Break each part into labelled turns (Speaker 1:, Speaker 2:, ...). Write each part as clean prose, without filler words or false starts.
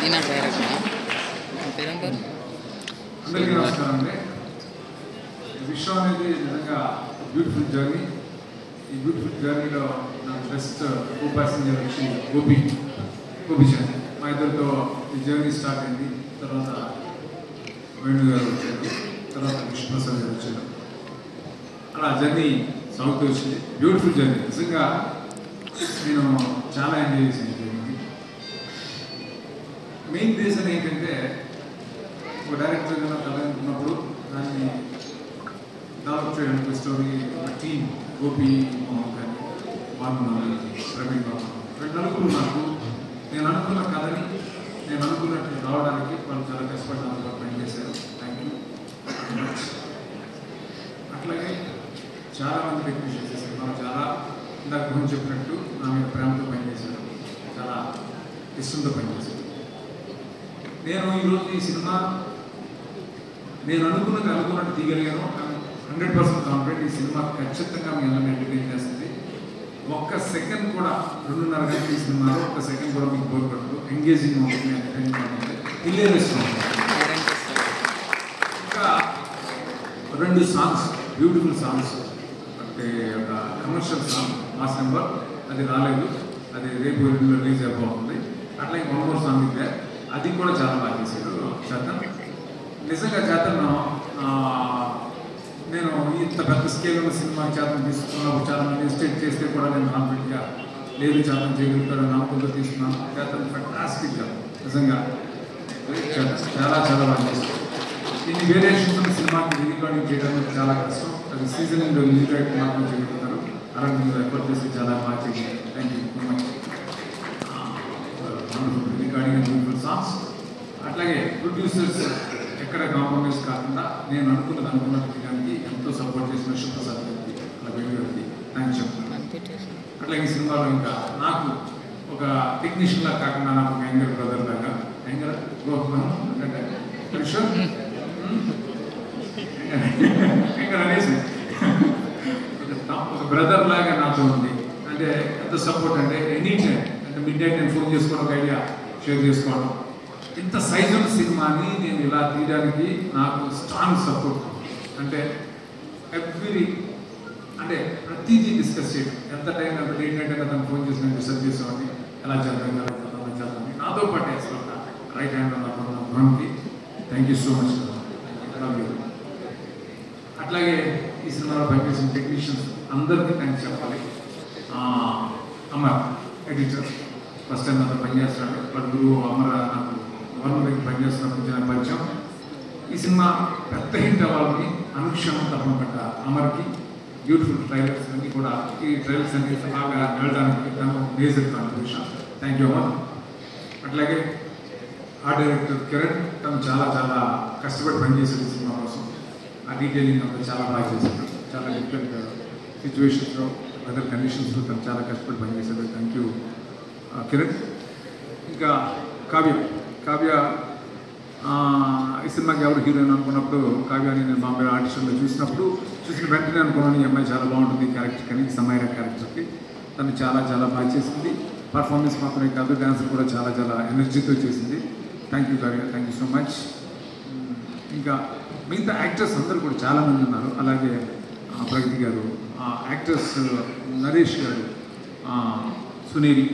Speaker 1: ఈయన డైరెక్టర్ పేరేంటారు?
Speaker 2: అందరికీ నమస్కారం అండి. విశ్వం అనేది నిజంగా బ్యూటిఫుల్ జర్నీ. ఈ బ్యూటిఫుల్ జర్నీలో నాకు బెస్ట్ కో ప్యాసింజర్ వచ్చి గోపీచంద్. మా ఇద్దరితో ఈ జర్నీ స్టార్ట్ అయింది. తర్వాత వేణు గారు వచ్చారు, తర్వాత విష్ణుప్రసాద్ గారు వచ్చారు. అలా జర్నీ సాగుతూ వచ్చింది. Beautiful journey. నిజంగా నేను చాలా ఎంజాయ్ చేశాను ఈ జర్నీ. మెయిన్ రీజన్ ఏంటంటే ఒక డైరెక్టర్ కన్నా కథ అనుకున్నప్పుడు దాన్ని డెవలప్ చేయడానికి స్టోరీ ఒక టీమ్ గోపి మోహన్ గారి వాల్మూరి ప్రవీణ్ బాబు వీళ్ళు నలుగురు నాకు నేను అనుకున్న కథని నేను అనుకున్నట్టు రావడానికి వాళ్ళు చాలా కష్టపడి నాతో పనిచేశారు. Thank you very much. అట్లాగే చాలామంది టెక్నీషియన్స్ చేశారు. మనం చాలా ఇందాక గురించి చెప్పినట్టు నా మీద ప్రేమతో పనిచేశారు, చాలా ఇష్టంతో పనిచేశారు. నేను ఈరోజు ఈ సినిమా నేను అనుకున్నట్టు తీయగలిగాను. 100% కాన్ఫిడెంట్ ఈ సినిమా ఖచ్చితంగా మీ అందరినీ ఎంటర్టైన్ చేస్తుంది. ఒక్క సెకండ్ కూడా 2.5 గంటల ఈ సినిమాలో ఒక్క సెకండ్ కూడా మీకు బోర్ పడదు. ఎంగేజింగ్ ఉంటుంది, ఎంటర్టైనింగ్ ఉంటుంది, హిలేరియస్ ఉంటుంది. ఇంకా 2 సాంగ్స్, బ్యూటిఫుల్ సాంగ్స్. అంటే ఒక కమర్షియల్ సాంగ్ మాస్ నెంబర్ అది రాలేదు, అది రేపు రిలీజ్ అయిపోతుంది. అట్లాగే 1 more సాంగ్ ಇದೆ, అది కూడా చాలా బాగా చేశారు చేతన్. నిజంగా చేతన్ నేను ఇంత పెద్ద స్కేల్ ఉన్న సినిమా చేతన్ తీసుకున్నప్పుడు చాలా మంది ఎస్టేట్ చేస్తే కూడా నేను కాన్ఫిడెంట్గా లేదు చేతన్ చేయగలుగుతాడు నమ్మకంతో తీసుకున్నాను. చేతన్ ఫెంటాస్టిక్గా నిజంగా చాలా చాలా బాగా చేశారు. ఇన్ని వేరియేషన్స్ ఉన్న సినిమాకి రికార్డింగ్ చేయడం చాలా కష్టం. అది సీజనింగ్ రిలీజ్ మాత్రం చేయగలుగుతారు. అలాంటి మీరు ఎఫర్ట్ చేసి చాలా బాగా చేశారు. Thank you so much. Recording and beautiful songs. అట్లాగే ప్రొడ్యూసర్స్ ఎక్కడ కాంప్రమైజ్ కాకుండా నేను అనుకున్నట్టు తీయడానికి ఎంతో సపోర్ట్ చేసిన విష్ణుప్రసాద్ గారికి, అలా వేణు గారికి థ్యాంక్స్ చెప్తున్నాను. అట్లాగే ఈ సినిమాలో ఇంకా నాకు ఒక టెక్నీషియన్ లాగా కాకుండా నాకు ఒక యంగర్ బ్రదర్ లాగా యంగర్ అంటే యంగర్ అనేసి ఒక బ్రదర్ లాగా నాతో ఉంది. అంటే ఎంత సపోర్ట్ అంటే ఎనీ టైం అంటే మిడ్ నైట్ నేను ఫోన్ చేసుకోవడం, ఒక ఐడియా షేర్ చేసుకోవడం. ఇంత సైజు ఉన్న సినిమాని నేను ఇలా తీయడానికి నాకు స్ట్రాంగ్ సపోర్ట్. అంటే అంటే ప్రతిదీ డిస్కస్ చేయడం, ఎంత టైం ఎంత లేట్ నైట్ అయినా తను ఫోన్ చేసి నేను డిస్కస్ చేసామని ఎలా చేద్దాం నాతో పాటు అసలు రైట్ హ్యాండ్ ఉన్న భ్రమకి థ్యాంక్ యూ సో మచ్. అట్లాగే ఈ సినిమాలో పనిచేసిన టెక్నీషియన్స్ అందరికీ థ్యాంక్స్ చెప్పాలి. అమర్ ఎడిటర్ ఫస్ట్ టైం నాతో పనిచేస్తున్నాడు. వాడు గురువు అమర్ నాకు దగ్గర పనిచేస్తున్నప్పుడు నాకు పరిచయం. ఈ సినిమా పెద్ద హిట్ అవ్వాలని అనుక్షణం తప్పన పడ్డ అమర్కి బ్యూటిఫుల్ ట్రైలర్స్ అన్నీ కూడా ఈ ట్రైలర్స్ అన్ని బాగా వెళ్ళడానికి తను major contribution. Thank you Amar. అట్లాగే ఆర్ట్ డైరెక్టర్ కిరణ్ తను చాలా చాలా కష్టపడి పనిచేశాడు సినిమా కోసం. ఆ డీటెయిలింగ్ అంతా చాలా బాగా చేశాడు. చాలా డిఫరెంట్ సిచ్యువేషన్స్లో వెదర్ కండిషన్స్లో తను చాలా కష్టపడి పనిచేశాడు. Thank you Kiran. ఇంకా కావ్య ఈ సినిమాకి ఎవరు హీరోయిన్ అనుకున్నప్పుడు కావ్యాని నేను బాంబే ఆడిషన్లో చూసిన వెంటనే అనుకున్నాను ఈ అమ్మాయి చాలా బాగుంటుంది క్యారెక్టర్ కానీ సమైరా క్యారెక్టర్కి. తను చాలా చాలా బాగా చేసింది. పర్ఫార్మెన్స్ మాత్రమే కాదు డ్యాన్స్ కూడా చాలా చాలా ఎనర్జీతో చేసింది. Thank you Kavya, thank you so much. ఇంకా మిగతా యాక్టర్స్ అందరూ కూడా చాలామంది ఉన్నారు. అలాగే ప్రగతి గారు, యాక్టర్స్ నరేష్ గారు, సునీల్,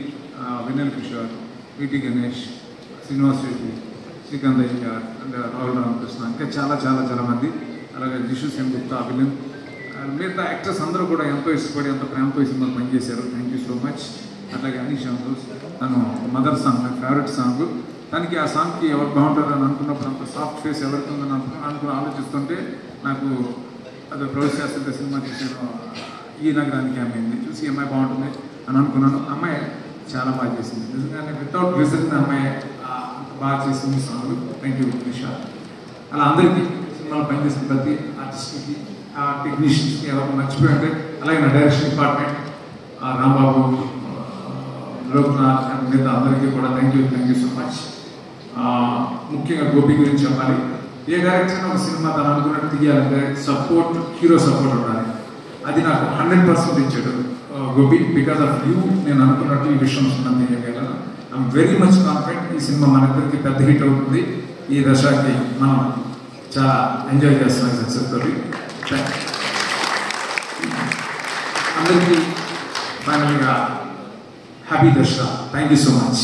Speaker 2: వెన్నెల కిషోర్, విటి గణేష్, శ్రీనివాస్ రెడ్డి, శ్రీకాంత్ అయ్య అండ్ రాహుల్ రామకృష్ణ, ఇంకా చాలా చాలా చాలా మంది. అలాగే జిషు సెన్గుప్తా, విలన్, మిగతా యాక్టర్స్ అందరూ కూడా ఎంతో ఇష్టపడి ఎంతో ప్రేమతో ఈ సినిమాలో పనిచేశారు. Thank you so much. అట్లాగే అనీష్ ఆంధ్రూస్, తను మదర్ సాంగ్ నా ఫేవరెట్ సాంగ్. దానికి ఆ సాంగ్కి ఎవరు బాగుంటారని అనుకున్నప్పుడు అంత సాఫ్ట్ ఫేస్ ఎవరికి ఉందని ఆలోచిస్తుంటే నాకు అది ప్రవేశిస్తున్న సినిమా చేసిన ఈ నగరానికి అమ్మాయింది చూసి అమ్మాయి బాగుంటుంది అని అనుకున్నాను. అమ్మాయి చాలా బాగా చేసింది. నిజంగానే వితౌట్ రిజన్ అమ్మాయి బాగా చేసింది సాంగ్. థ్యాంక్ యూ నిషా. అలా అందరికీ సినిమాలో పనిచేసిన ప్రతి ఆర్టిస్ట్కి, ఆ టెక్నీషియన్స్కి ఎవరు మర్చిపోయింటే అలాగే నా direction department Rambabu, Loknath and మిగతా అందరికీ కూడా థ్యాంక్ యూ సో మచ్. ముఖ్యంగా గోపి గురించి చెప్పాలి. ఏ డైరెక్టర్ ఒక సినిమా తను అనుకున్నట్టు తీయాలంటే సపోర్ట్, హీరో సపోర్ట్ ఉండాలి. అది నాకు 100% ఇచ్చాడు గోపి. బికాస్ ఆఫ్ యూ నేను అనుకున్నట్టు ఈ విషయం సినిమా తీయగలను. ఐఎమ్ వెరీ మచ్ కాన్ఫిడెంట్ ఈ సినిమా మనందరికీ పెద్ద హిట్ అవుతుంది. ఈ దశకి మనం చాలా ఎంజాయ్ చేస్తున్నాం సక్సెస్ తోటి. అందరికీ ఫైనల్గా happy Dasara. Thank you so much.